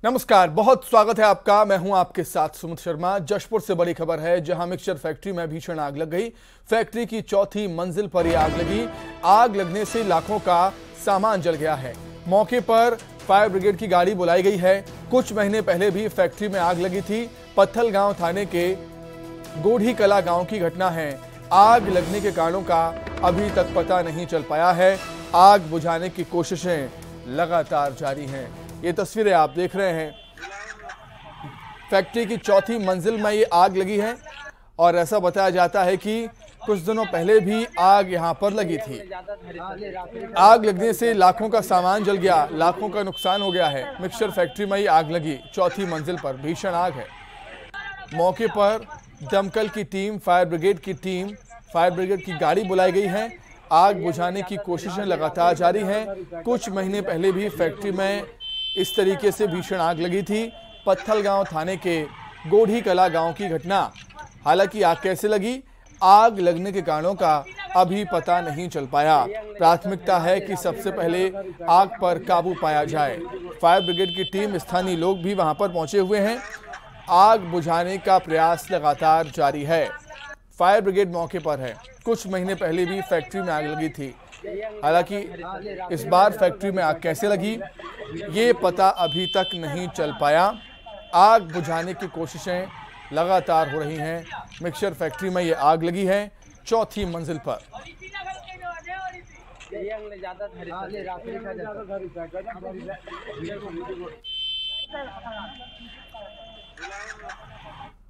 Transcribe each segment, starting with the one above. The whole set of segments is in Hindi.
नमस्कार, बहुत स्वागत है आपका। मैं हूं आपके साथ सुमित शर्मा। जशपुर से बड़ी खबर है, जहां मिक्सचर फैक्ट्री में भीषण आग लग गई। फैक्ट्री की चौथी मंजिल पर यह आग लगी। आग लगने से लाखों का सामान जल गया है। मौके पर फायर ब्रिगेड की गाड़ी बुलाई गई है। कुछ महीने पहले भी फैक्ट्री में आग लगी थी। पत्थलगांव थाने के गोढ़ी कला गांव की घटना है। आग लगने के कारणों का अभी तक पता नहीं चल पाया है। आग बुझाने की कोशिशें लगातार जारी हैं। ये तस्वीरें आप देख रहे हैं, फैक्ट्री की चौथी मंजिल में ये आग लगी है और ऐसा बताया जाता है कि कुछ दिनों पहले भी आग यहां पर लगी थी। आग लगने से लाखों का सामान जल गया, लाखों का नुकसान हो गया है। मिक्सचर फैक्ट्री में ही आग लगी, चौथी मंजिल पर भीषण आग है। मौके पर दमकल की टीम, फायर ब्रिगेड की गाड़ी बुलाई गई है। आग बुझाने की कोशिशें लगातार जारी हैं। कुछ महीने पहले भी फैक्ट्री में इस तरीके से भीषण आग लगी थी। पत्थलगांव थाने के गोढ़ी कला गांव की घटना। हालांकि आग कैसे लगी, आग लगने के कारणों का अभी पता नहीं चल पाया। प्राथमिकता है कि सबसे पहले आग पर काबू पाया जाए। फायर ब्रिगेड की टीम, स्थानीय लोग भी वहां पर पहुंचे हुए हैं। आग बुझाने का प्रयास लगातार जारी है। फायर ब्रिगेड मौके पर है। कुछ महीने पहले भी फैक्ट्री में आग लगी थी। हालांकि इस बार फैक्ट्री में आग कैसे लगी, ये पता अभी तक नहीं चल पाया। आग बुझाने की कोशिशें लगातार हो रही हैं। मिक्सचर फैक्ट्री में ये आग लगी है, चौथी मंजिल पर।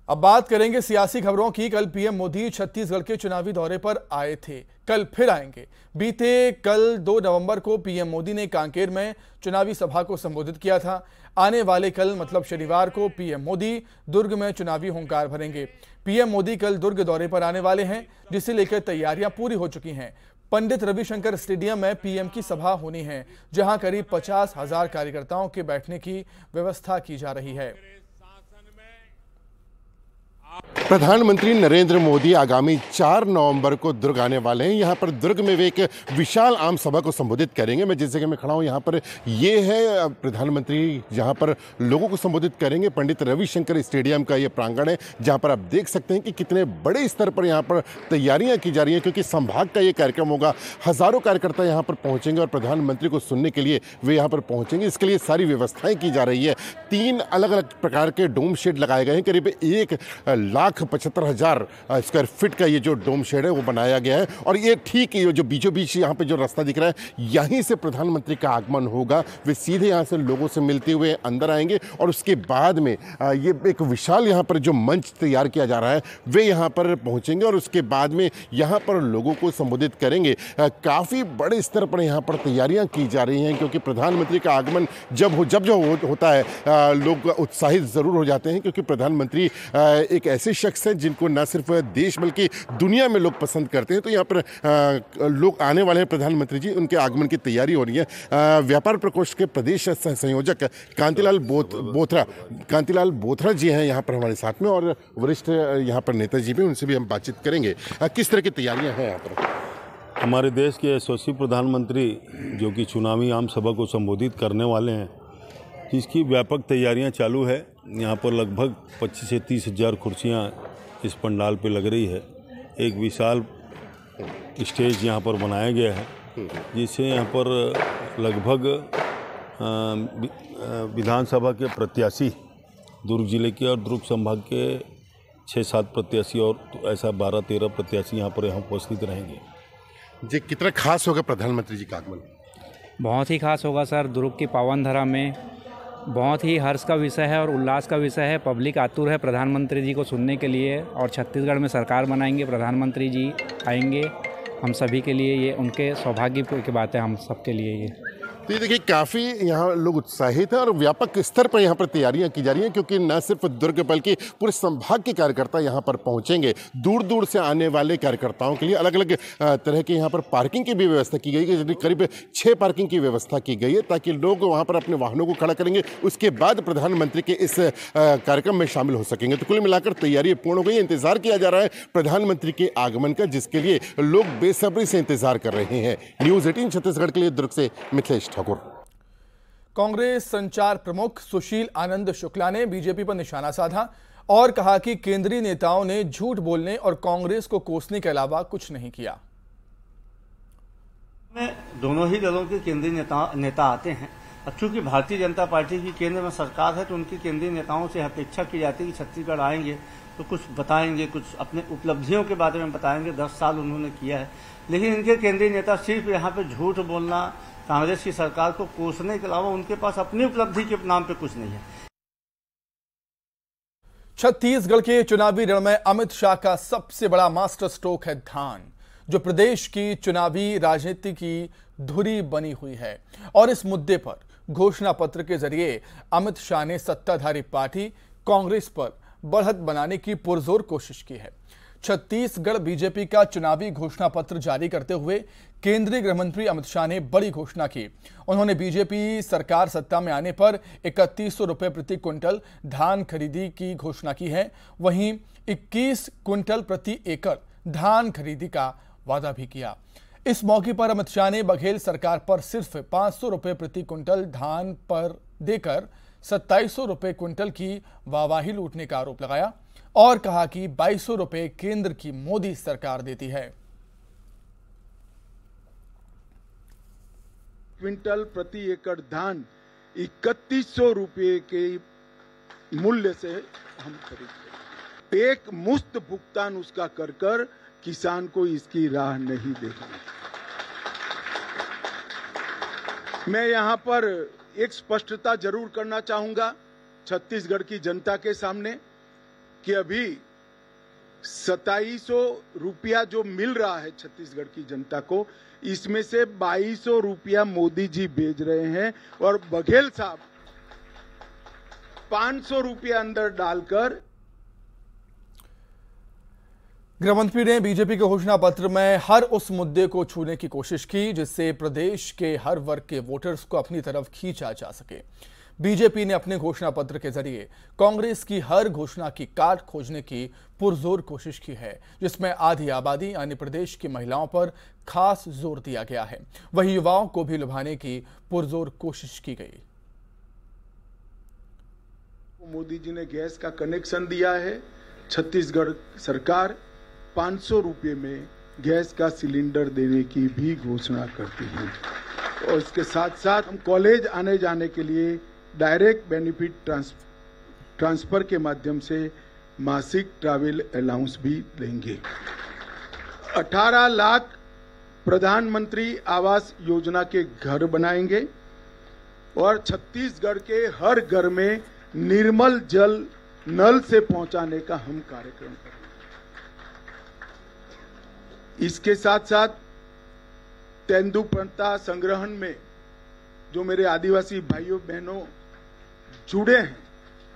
अब बात करेंगे सियासी खबरों की। कल पीएम मोदी छत्तीसगढ़ के चुनावी दौरे पर आए थे, कल फिर आएंगे। बीते कल 2 नवंबर को पीएम मोदी ने कांकेर में चुनावी सभा को संबोधित किया था। आने वाले कल मतलब शनिवार को पीएम मोदी दुर्ग में चुनावी हुंकार भरेंगे। पीएम मोदी कल दुर्ग दौरे पर आने वाले हैं, जिसे लेकर तैयारियां पूरी हो चुकी हैं। पंडित रविशंकर स्टेडियम में पीएम की सभा होनी है, जहां करीब 50,000 कार्यकर्ताओं के बैठने की व्यवस्था की जा रही है। प्रधानमंत्री नरेंद्र मोदी आगामी 4 नवंबर को दुर्ग आने वाले हैं। यहाँ पर दुर्ग में वे एक विशाल आम सभा को संबोधित करेंगे। मैं जिस जगह में खड़ा हूँ यहाँ पर ये है प्रधानमंत्री जहाँ पर लोगों को संबोधित करेंगे। पंडित रविशंकर स्टेडियम का ये प्रांगण है, जहाँ पर आप देख सकते हैं कि कितने बड़े स्तर पर यहाँ पर तैयारियाँ की जा रही हैं, क्योंकि संभाग का ये कार्यक्रम होगा। हज़ारों कार्यकर्ता यहाँ पर पहुँचेंगे और प्रधानमंत्री को सुनने के लिए वे यहाँ पर पहुँचेंगे। इसके लिए सारी व्यवस्थाएँ की जा रही है। 3 अलग अलग प्रकार के डोम शेड लगाए गए हैं। करीब 1,75,000 स्क्वायर फीट का ये जो डोम शेड है वो बनाया गया है। और ये ठीक है, जो बीचों बीच यहाँ पे जो रास्ता दिख रहा है, यहीं से प्रधानमंत्री का आगमन होगा। वे सीधे यहाँ से लोगों से मिलते हुए अंदर आएंगे और उसके बाद में ये एक विशाल यहाँ पर जो मंच तैयार किया जा रहा है, वे यहाँ पर पहुँचेंगे और उसके बाद में यहाँ पर लोगों को संबोधित करेंगे। काफ़ी बड़े स्तर पर यहाँ पर तैयारियाँ की जा रही हैं, क्योंकि प्रधानमंत्री का आगमन जब होता है लोग उत्साहित ज़रूर हो जाते हैं, क्योंकि प्रधानमंत्री एक ऐसे शख्स हैं जिनको न सिर्फ देश बल्कि दुनिया में लोग पसंद करते हैं। तो यहाँ पर लोग आने वाले हैं प्रधानमंत्री जी, उनके आगमन की तैयारी हो रही है। व्यापार प्रकोष्ठ के प्रदेश संयोजक कांतिलाल बोथरा जी हैं यहाँ पर हमारे साथ में, और वरिष्ठ यहाँ पर नेता जी भी, उनसे भी हम बातचीत करेंगे। किस तरह की तैयारियाँ हैं यहाँ पर? हमारे देश के यशस्वी प्रधानमंत्री जो कि चुनावी आम सभा को संबोधित करने वाले हैं, जिसकी व्यापक तैयारियां चालू है। यहाँ पर लगभग 25 से 30 हज़ार कुर्सियाँ इस पंडाल पे लग रही है। एक विशाल स्टेज यहाँ पर बनाया गया है, जिससे यहाँ पर लगभग विधानसभा के प्रत्याशी, दुर्ग जिले के और दुर्ग संभाग के 6-7 प्रत्याशी और ऐसा 12-13 प्रत्याशी यहाँ पर उपस्थित रहेंगे। जी, कितना खास होगा प्रधानमंत्री जी का आगमन? बहुत ही खास होगा सर। दुर्ग की पावन धरा में बहुत ही हर्ष का विषय है और उल्लास का विषय है। पब्लिक आतुर है प्रधानमंत्री जी को सुनने के लिए, और छत्तीसगढ़ में सरकार बनाएंगे, प्रधानमंत्री जी आएंगे। हम सभी के लिए ये उनके सौभाग्य की बात है, हम सबके लिए ये। तो ये देखिए, काफ़ी यहाँ लोग उत्साहित हैं और व्यापक स्तर पर यहाँ पर तैयारियाँ की जा रही हैं, क्योंकि न सिर्फ दुर्ग बल्कि पूरे संभाग के कार्यकर्ता यहाँ पर पहुँचेंगे। दूर दूर से आने वाले कार्यकर्ताओं के लिए अलग अलग तरह के यहाँ पर पार्किंग की भी व्यवस्था की गई है। करीब 6 पार्किंग की व्यवस्था की गई है, ताकि लोग वहाँ पर अपने वाहनों को खड़ा करेंगे, उसके बाद प्रधानमंत्री के इस कार्यक्रम में शामिल हो सकेंगे। तो कुल मिलाकर तैयारी पूर्ण हो गई। इंतजार किया जा रहा है प्रधानमंत्री के आगमन का, जिसके लिए लोग बेसब्री से इंतजार कर रहे हैं। न्यूज़ 18 छत्तीसगढ़ के लिए दुर्ग से मिथिलेश ठाकुर। कांग्रेस संचार प्रमुख सुशील आनंद शुक्ला ने बीजेपी पर निशाना साधा और कहा कि केंद्रीय नेताओं ने झूठ बोलने और कांग्रेस को कोसने के अलावा कुछ नहीं किया। दोनों ही दलों के केंद्रीय नेता आते हैं। अब चूंकि भारतीय जनता पार्टी की केंद्र में सरकार है तो उनके केंद्रीय नेताओं से अपेक्षा की जाती है कि छत्तीसगढ़ आएंगे तो कुछ बताएंगे, कुछ अपने उपलब्धियों के बारे में बताएंगे। 10 साल उन्होंने किया है, लेकिन इनके केंद्रीय नेता सिर्फ यहाँ पे झूठ बोलना, कांग्रेस की सरकार को कोसने के अलावा उनके पास अपनी उपलब्धि के नाम पे कुछ नहीं है। छत्तीसगढ़ के चुनावी रण में अमित शाह का सबसे बड़ा मास्टर स्ट्रोक है धान, जो प्रदेश की चुनावी राजनीति की धुरी बनी हुई है। और इस मुद्दे पर घोषणा पत्र के जरिए अमित शाह ने सत्ताधारी पार्टी कांग्रेस पर बढ़त बनाने की पुरजोर कोशिश की है। छत्तीसगढ़ बीजेपी का चुनावी घोषणा पत्र जारी करते हुए केंद्रीय गृह मंत्री अमित शाह ने बड़ी घोषणा की। उन्होंने बीजेपी सरकार सत्ता में आने पर 3100 रुपए प्रति क्विंटल धान खरीदी की घोषणा की है। वहीं 21 क्विंटल प्रति एकड़ धान खरीदी का वादा भी किया। इस मौके पर अमित शाह ने बघेल सरकार पर सिर्फ 500 रुपए प्रति क्विंटल धान पर देकर 2700 रुपए क्विंटल की वाहवाही लूटने का आरोप लगाया और कहा कि 2200 रुपए केंद्र की मोदी सरकार देती है। क्विंटल प्रति एकड़ धान 3100 रुपए के मूल्य से हम खरीदते हैं। एक मुफ्त भुगतान उसका कर किसान को इसकी राह नहीं देखनी। मैं यहां पर एक स्पष्टता जरूर करना चाहूंगा छत्तीसगढ़ की जनता के सामने कि अभी 2700 रुपया जो मिल रहा है छत्तीसगढ़ की जनता को, इसमें से 2200 रुपया मोदी जी भेज रहे हैं और बघेल साहब 500 रुपया अंदर डालकर। गृहमंत्री ने बीजेपी के घोषणा पत्र में हर उस मुद्दे को छूने की कोशिश की जिससे प्रदेश के हर वर्ग के वोटर्स को अपनी तरफ खींचा जा सके। बीजेपी ने अपने घोषणा पत्र के जरिए कांग्रेस की हर घोषणा की काट खोजने की पुरजोर कोशिश की है, जिसमें आधी आबादी यानी प्रदेश की महिलाओं पर खास जोर दिया गया है। वहीं युवाओं को भी लुभाने की पुरजोर कोशिश की गई। मोदी जी ने गैस का कनेक्शन दिया है। छत्तीसगढ़ सरकार 500 रुपये में गैस का सिलेंडर देने की भी घोषणा करती है और इसके साथ साथ हम कॉलेज आने जाने के लिए डायरेक्ट बेनिफिट ट्रांसफर के माध्यम से मासिक ट्रैवल अलाउंस भी देंगे। 18 लाख प्रधानमंत्री आवास योजना के घर बनाएंगे और छत्तीसगढ़ के हर घर में निर्मल जल नल से पहुंचाने का हम कार्यक्रम करेंगे। इसके साथ साथ तेंदुपत्ता संग्रहण में जो मेरे आदिवासी भाइयों बहनों जुड़े हैं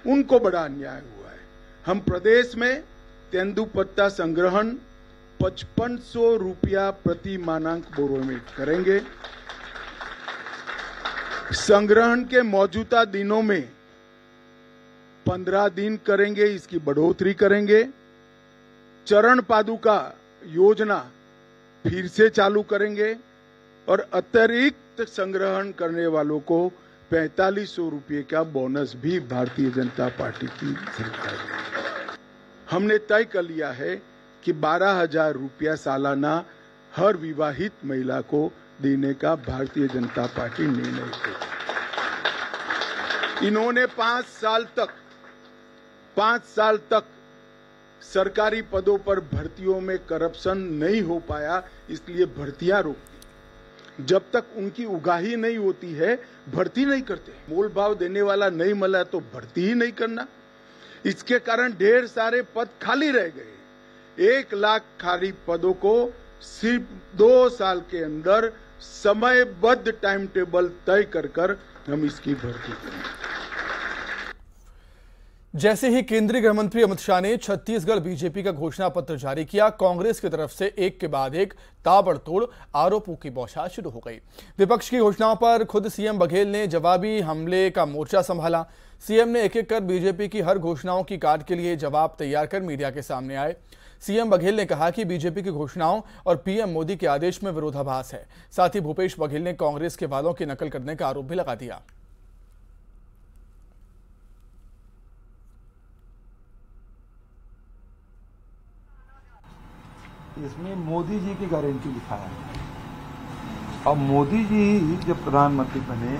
उनको बड़ा अन्याय हुआ है। हम प्रदेश में तेंदुपत्ता संग्रहण 5500 रुपया प्रति मानक बोरो में करेंगे। संग्रहण के मौजूदा दिनों में 15 दिन करेंगे, इसकी बढ़ोतरी करेंगे। चरण पादुका योजना फिर से चालू करेंगे और अतिरिक्त संग्रहण करने वालों को 4500 रुपये का बोनस भी भारतीय जनता पार्टी की सरकार। हमने तय कर लिया है कि 12,000 रुपया सालाना हर विवाहित महिला को देने का भारतीय जनता पार्टी निर्णय करेगी। इन्होंने 5 साल तक सरकारी पदों पर भर्तियों में करप्शन नहीं हो पाया, इसलिए भर्तियां रोक दी। जब तक उनकी उगाही नहीं होती है भर्ती नहीं करते। मोल भाव देने वाला नहीं मिला तो भर्ती ही नहीं करना। इसके कारण ढेर सारे पद खाली रह गए। 1 लाख खाली पदों को सिर्फ 2 साल के अंदर समयबद्ध टाइम टेबल तय कर हम इसकी भर्ती करेंगे। जैसे ही केंद्रीय गृह मंत्री अमित शाह ने छत्तीसगढ़ बीजेपी का घोषणा पत्र जारी किया, कांग्रेस की तरफ से एक के बाद एक ताबड़तोड़ आरोपों की बौछार शुरू हो गई। विपक्ष की घोषणाओं पर खुद सीएम बघेल ने जवाबी हमले का मोर्चा संभाला। सीएम ने एक एक कर बीजेपी की हर घोषणाओं की काट के लिए जवाब तैयार कर मीडिया के सामने आए। सीएम बघेल ने कहा कि बीजेपी की घोषणाओं और पीएम मोदी के आदेश में विरोधाभास है। साथ ही भूपेश बघेल ने कांग्रेस के वादों की नकल करने का आरोप भी लगा दिया। इसमें मोदी जी की गारंटी लिखा है। अब मोदी जी जब प्रधानमंत्री बने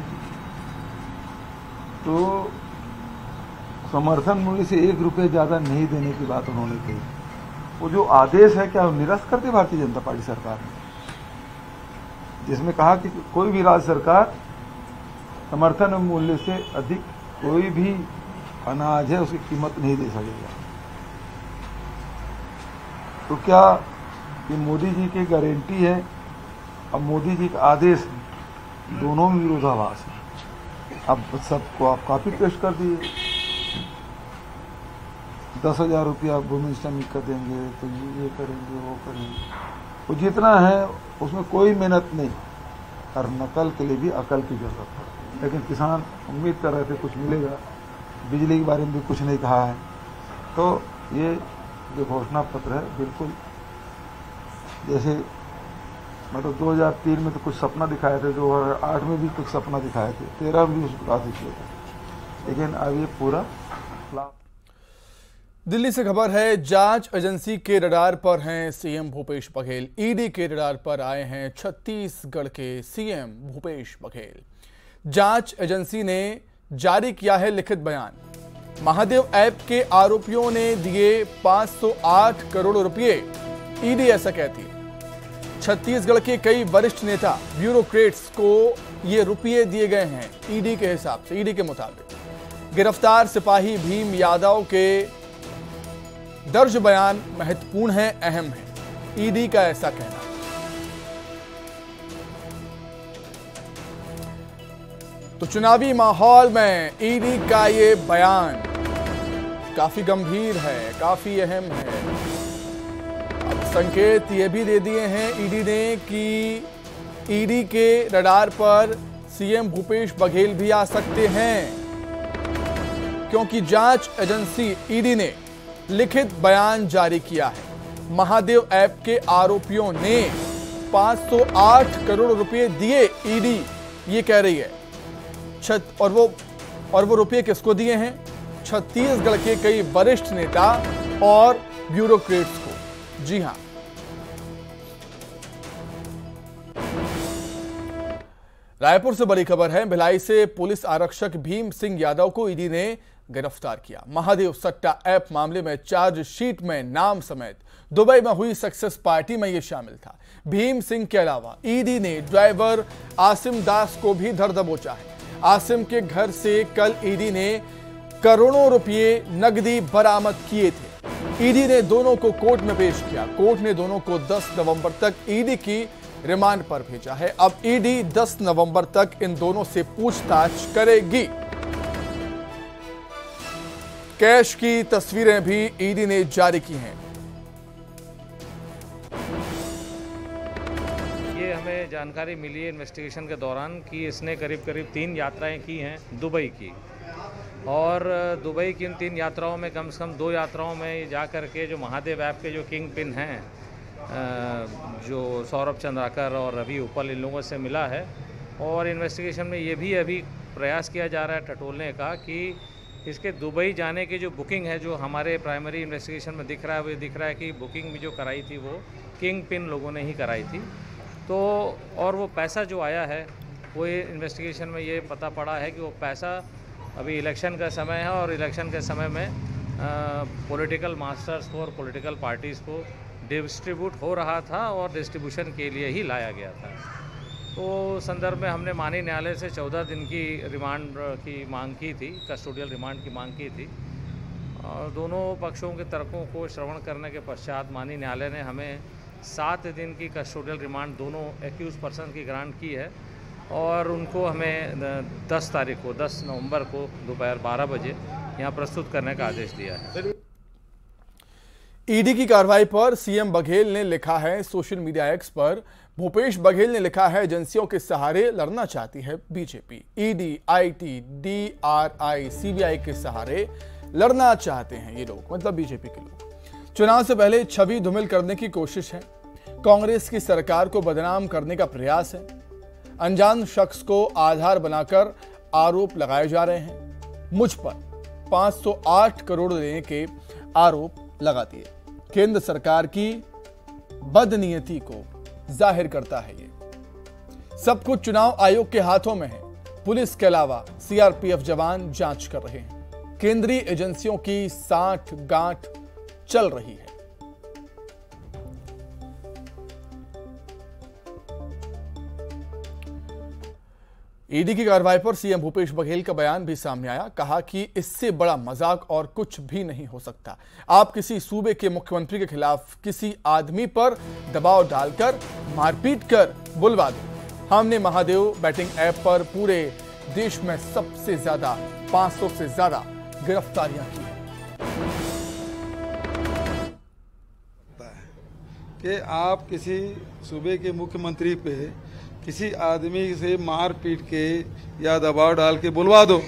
तो समर्थन मूल्य से 1 रुपये ज्यादा नहीं देने की बात उन्होंने कही। वो जो आदेश है क्या निरस्त कर दी भारतीय जनता पार्टी सरकार ने, जिसमें कहा कि कोई भी राज्य सरकार समर्थन मूल्य से अधिक कोई भी अनाज है उसकी कीमत नहीं दे सकेगा। तो क्या ये मोदी जी की गारंटी है अब मोदी जी का आदेश है, दोनों में विरोधाभास है। अब सबको आप कॉपी पेस्ट कर दिए, 10,000 रुपया भूमि श्रमिक का देंगे तो ये करेंगे वो करेंगे, वो जितना है उसमें कोई मेहनत नहीं, और नकल के लिए भी अकल की जरूरत है। लेकिन किसान उम्मीद कर रहे थे कुछ मिलेगा, बिजली के बारे में भी कुछ नहीं कहा है। तो ये जो घोषणा पत्र है बिल्कुल जैसे मतलब 2003 में तो कुछ सपना दिखाए थे, 2008 में भी कुछ सपना दिखाए थे, 13 में भी उस प्रकार से किए थे, लेकिन अब ये पूरा। दिल्ली से खबर है, जांच एजेंसी के रडार पर हैं सीएम भूपेश बघेल। ईडी के रडार पर आए हैं छत्तीसगढ़ के सीएम भूपेश बघेल। जांच एजेंसी ने जारी किया है लिखित बयान। महादेव ऐप के आरोपियों ने दिए 508 करोड़ रुपए, ईडी ऐसा कहती है। छत्तीसगढ़ के कई वरिष्ठ नेता ब्यूरोक्रेट्स को ये रुपये दिए गए हैं ईडी के हिसाब से। ईडी के मुताबिक गिरफ्तार सिपाही भीम यादव के दर्ज बयान महत्वपूर्ण है, अहम है, ईडी का ऐसा कहना। तो चुनावी माहौल में ईडी का ये बयान काफी गंभीर है, काफी अहम है। अब संकेत ये भी दे दिए हैं ईडी ने कि ईडी के रडार पर सीएम भूपेश बघेल भी आ सकते हैं, क्योंकि जांच एजेंसी ईडी ने लिखित बयान जारी किया है। महादेव ऐप के आरोपियों ने 508 करोड़ रुपए दिए, ईडी ये कह रही है। और वो रुपए किसको दिए हैं? छत्तीसगढ़ के कई वरिष्ठ नेता और ब्यूरोक्रेट्स को। जी हां, रायपुर से बड़ी खबर है। भिलाई से पुलिस आरक्षक भीम सिंह यादव को ईडी ने गिरफ्तार किया। महादेव सट्टा ऐप मामले में चार्जशीट में नाम समेत दुबई में हुई सक्सेस पार्टी में यह शामिल था। भीम सिंह के अलावा ईडी ने ड्राइवर आसिम दास को भी धर दबोचा है। आसिम के घर से कल ईडी ने करोड़ों रुपए नकदी बरामद किए थे। ईडी ने दोनों को कोर्ट में पेश किया। कोर्ट ने दोनों को 10 नवंबर तक ईडी की रिमांड पर भेजा है। अब ईडी 10 नवंबर तक इन दोनों से पूछताछ करेगी। कैश की तस्वीरें भी ईडी ने जारी की हैं। ये हमें जानकारी मिली है इन्वेस्टिगेशन के दौरान कि इसने करीब 3 यात्राएं की हैं दुबई की, और दुबई की इन 3 यात्राओं में कम से कम 2 यात्राओं में जा कर के जो महादेव ऐप के जो किंग पिन हैं, जो सौरभ चंद्राकर और रवि उपल, इन लोगों से मिला है। और इन्वेस्टिगेशन में ये भी अभी प्रयास किया जा रहा है टटोलने का कि इसके दुबई जाने की जो बुकिंग है, जो हमारे प्राइमरी इन्वेस्टिगेशन में दिख रहा है, वो दिख रहा है कि बुकिंग भी जो कराई थी वो किंग पिन लोगों ने ही कराई थी। तो और वो पैसा जो आया है वो ये इन्वेस्टिगेशन में ये पता पड़ा है कि वो पैसा अभी इलेक्शन का समय है और इलेक्शन के समय में पॉलिटिकल मास्टर्स को और पॉलिटिकल पार्टीज़ को डिस्ट्रीब्यूट हो रहा था और डिस्ट्रीब्यूशन के लिए ही लाया गया था। तो संदर्भ में हमने माननीय न्यायालय से 14 दिन की रिमांड की मांग की थी, कस्टोडियल रिमांड की मांग की थी। और दोनों पक्षों के तर्कों को श्रवण करने के पश्चात माननीय न्यायालय ने हमें 7 दिन की कस्टोडियल रिमांड दोनों एक्यूज पर्सन की ग्रांट की है, और उनको हमें 10 तारीख को 10 नवंबर को दोपहर 12 बजे यहाँ प्रस्तुत करने का आदेश दिया है। ईडी की कार्रवाई पर सीएम बघेल ने लिखा है सोशल मीडिया एक्स पर। भूपेश बघेल ने लिखा है, एजेंसियों के सहारे लड़ना चाहती है BJP. ED, IT, DRI, CBI के सहारे लड़ना चाहते हैं ये लोग, मतलब बीजेपी के लोग। चुनाव से पहले छवि धूमिल करने की कोशिश है। कांग्रेस की सरकार को बदनाम करने का प्रयास है। अनजान शख्स को आधार बनाकर आरोप लगाए जा रहे हैं। मुझ पर 508 करोड़ देने के आरोप लगा दिए। केंद्र सरकार की बदनीयती को जाहिर करता है। ये सब कुछ चुनाव आयोग के हाथों में है। पुलिस के अलावा सीआरपीएफ जवान जांच कर रहे हैं। केंद्रीय एजेंसियों की साठ गांठ चल रही है। ईडी की कार्रवाई पर सीएम भूपेश बघेल का बयान भी सामने आया। कहा कि इससे बड़ा मजाक और कुछ भी नहीं हो सकता। आप किसी सूबे के मुख्यमंत्री के खिलाफ किसी आदमी पर दबाव डालकर मारपीट कर बुलवा दो। हमने महादेव बैटिंग ऐप पर पूरे देश में सबसे ज्यादा 500 से ज्यादा गिरफ्तारियां की हैं। कि आप किसी सूबे के मुख्यमंत्री पे किसी आदमी से मार पीट के या दबाव डाल के बुलवा दो,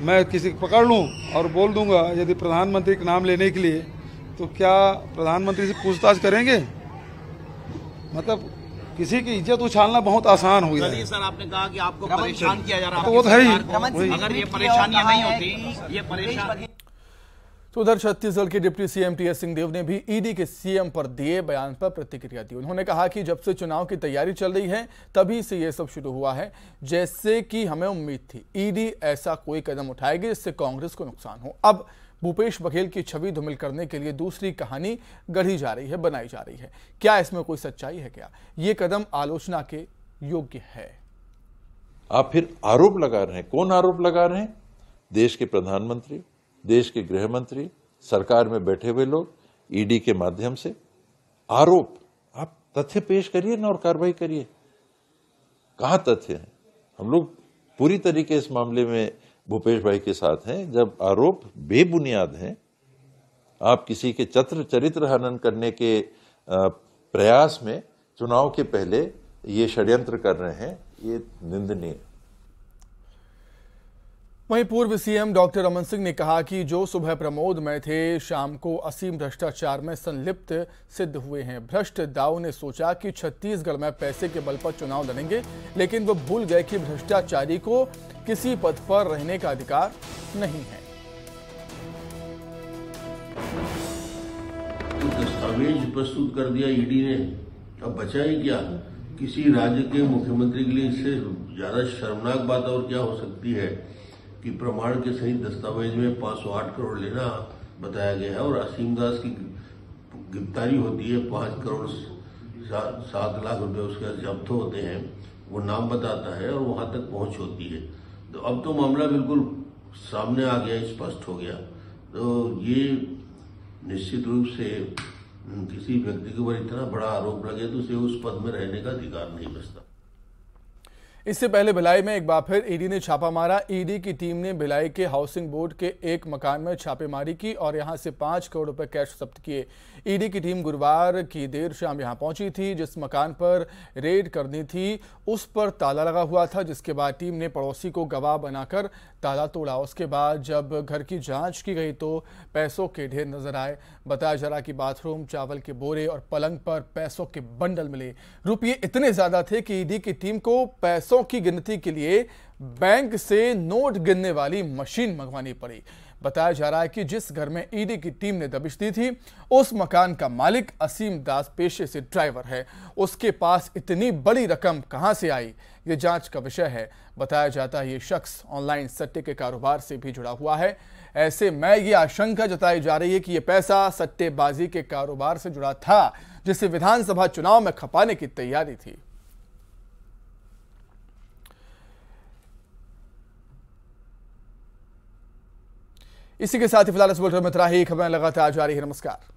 मैं किसी को पकड़ लूं और बोल दूंगा यदि प्रधानमंत्री का नाम लेने के लिए, तो क्या प्रधानमंत्री से पूछताछ करेंगे? मतलब किसी की इज्जत उछालना बहुत आसान हो गया है। सर, आपने कहा कि आपको परेशान किया जा रहा है, तो वो तो है ही। अगर ये परेशानियां नहीं होती, ये परेशान। तो उधर छत्तीसगढ़ के डिप्टी सीएम टीएस सिंहदेव ने भी ईडी के सीएम पर दिए बयान पर प्रतिक्रिया दी। उन्होंने कहा कि जब से चुनाव की तैयारी चल रही है तभी से ये सब शुरू हुआ है, जैसे कि हमें उम्मीद थी ईडी ऐसा कोई कदम उठाएगी जिससे कांग्रेस को नुकसान हो। अब भूपेश बघेल की छवि धूमिल करने के लिए दूसरी कहानी गढ़ी जा रही है, बनाई जा रही है। क्या इसमें कोई सच्चाई है? क्या ये कदम आलोचना के योग्य है? आप फिर आरोप लगा रहे हैं। कौन आरोप लगा रहे हैं? देश के प्रधानमंत्री, देश के गृह मंत्री, सरकार में बैठे हुए लोग, ईडी के माध्यम से आरोप। आप तथ्य पेश करिए ना और कार्रवाई करिए। कहां तथ्य है? हम लोग पूरी तरीके इस मामले में भूपेश भाई के साथ हैं। जब आरोप बेबुनियाद हैं, आप किसी के चरित्र हनन करने के प्रयास में चुनाव के पहले ये षड्यंत्र कर रहे हैं, ये निंदनीय। वहीं पूर्व सीएम डॉक्टर रमन सिंह ने कहा कि जो सुबह प्रमोद में थे, शाम को असीम भ्रष्टाचार में संलिप्त सिद्ध हुए हैं। भ्रष्ट दाऊ ने सोचा कि छत्तीसगढ़ में पैसे के बल पर चुनाव लड़ेंगे, लेकिन वो भूल गए कि भ्रष्टाचारी को किसी पद पर रहने का अधिकार नहीं है। तो दस्तावेज प्रस्तुत कर दिया ईडी ने, अब बचा ही क्या? किसी राज्य के मुख्यमंत्री के लिए इससे ज्यादा शर्मनाक बात और क्या हो सकती है कि प्रमाण के सहित दस्तावेज में 508 करोड़ लेना बताया गया है और असीम दास की गिरफ्तारी होती है, 5 करोड़ 7 लाख रुपए उसके जब्त होते हैं, वो नाम बताता है और वहां तक पहुंच होती है। तो अब तो मामला बिल्कुल सामने आ गया, स्पष्ट हो गया। तो ये निश्चित रूप से किसी व्यक्ति के ऊपर इतना बड़ा आरोप लगे तो उसे उस पद में रहने का अधिकार नहीं बचता। इससे पहले भिलाई में एक बार फिर ईडी ने छापा मारा। ईडी की टीम ने भिलाई के हाउसिंग बोर्ड के एक मकान में छापेमारी की और यहां से 5 करोड़ रुपए कैश जब्त किए। ईडी की टीम गुरुवार की देर शाम यहां पहुंची थी। जिस मकान पर रेड करनी थी उस पर ताला लगा हुआ था, जिसके बाद टीम ने पड़ोसी को गवाह बनाकर ताला तोड़ा। उसके बाद जब घर की जांच की गई तो पैसों के ढेर नजर आए। बताया जा रहा कि बाथरूम, चावल के बोरे और पलंग पर पैसों के बंडल मिले। रुपये इतने ज्यादा थे कि ईडी की टीम को पैसों की गिनती के लिए बैंक से नोट गिनने वाली मशीन मंगवानी पड़ी। बताया जा रहा है कि जिस घर में ईडी की टीम ने दबिश दी थी उस मकान का मालिक असीम दास पेशे से ड्राइवर है। उसके पास इतनी बड़ी रकम कहां से आई, ये जांच का विषय है। बताया जाता है ये शख्स ऑनलाइन सट्टे के कारोबार से भी जुड़ा हुआ है। ऐसे में ये आशंका जताई जा रही है कि यह पैसा सट्टेबाजी के कारोबार से जुड़ा था, जिसे विधानसभा चुनाव में खपाने की तैयारी थी। इसी के साथ ही फिलहाल इस बुलेटिन में इतना ही। खबरें लगातार जारी है। नमस्कार।